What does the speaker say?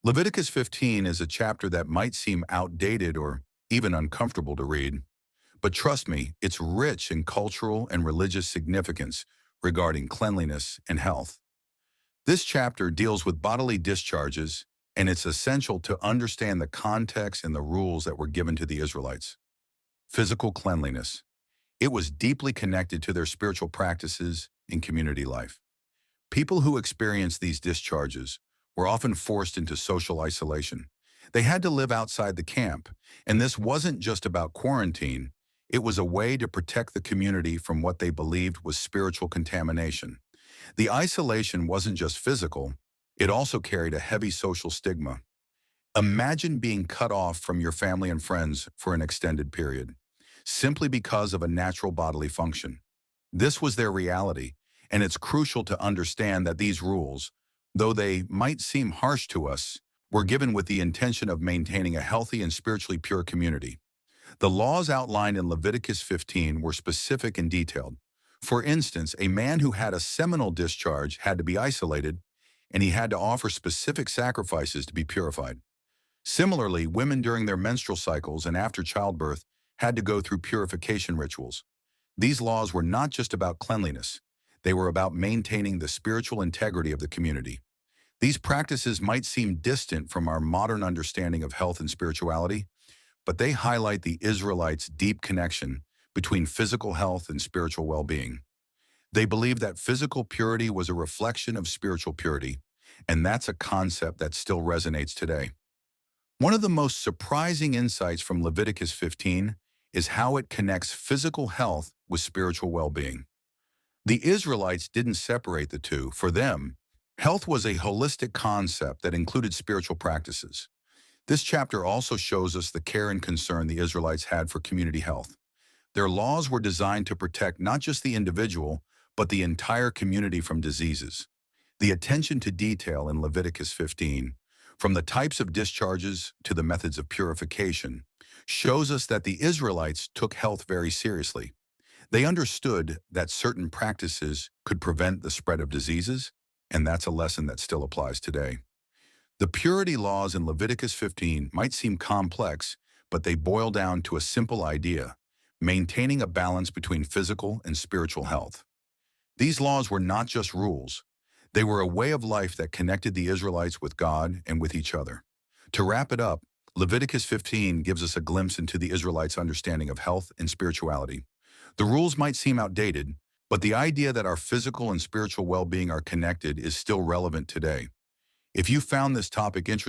Leviticus 15 is a chapter that might seem outdated or even uncomfortable to read, but trust me, it's rich in cultural and religious significance regarding cleanliness and health. This chapter deals with bodily discharges, and it's essential to understand the context and the rules that were given to the Israelites. Physical cleanliness. It was deeply connected to their spiritual practices in community life. People who experienced these discharges were often forced into social isolation. They had to live outside the camp, and this wasn't just about quarantine. It was a way to protect the community from what they believed was spiritual contamination. The isolation wasn't just physical, it also carried a heavy social stigma. Imagine being cut off from your family and friends for an extended period, simply because of a natural bodily function. This was their reality, and it's crucial to understand that these rules, though they might seem harsh to us, were given with the intention of maintaining a healthy and spiritually pure community. The laws outlined in Leviticus 15 were specific and detailed. For instance, a man who had a seminal discharge had to be isolated, and he had to offer specific sacrifices to be purified. Similarly, women during their menstrual cycles and after childbirth had to go through purification rituals. These laws were not just about cleanliness. They were about maintaining the spiritual integrity of the community. These practices might seem distant from our modern understanding of health and spirituality, but they highlight the Israelites' deep connection between physical health and spiritual well-being. They believed that physical purity was a reflection of spiritual purity, and that's a concept that still resonates today. One of the most surprising insights from Leviticus 15 is how it connects physical health with spiritual well-being. The Israelites didn't separate the two. For them, health was a holistic concept that included spiritual practices. This chapter also shows us the care and concern the Israelites had for community health. Their laws were designed to protect not just the individual, but the entire community from diseases. The attention to detail in Leviticus 15, from the types of discharges to the methods of purification, shows us that the Israelites took health very seriously. They understood that certain practices could prevent the spread of diseases, and that's a lesson that still applies today. The purity laws in Leviticus 15 might seem complex, but they boil down to a simple idea: maintaining a balance between physical and spiritual health. These laws were not just rules. They were a way of life that connected the Israelites with God and with each other. To wrap it up, Leviticus 15 gives us a glimpse into the Israelites' understanding of health and spirituality. The rules might seem outdated, but the idea that our physical and spiritual well-being are connected is still relevant today. If you found this topic interesting,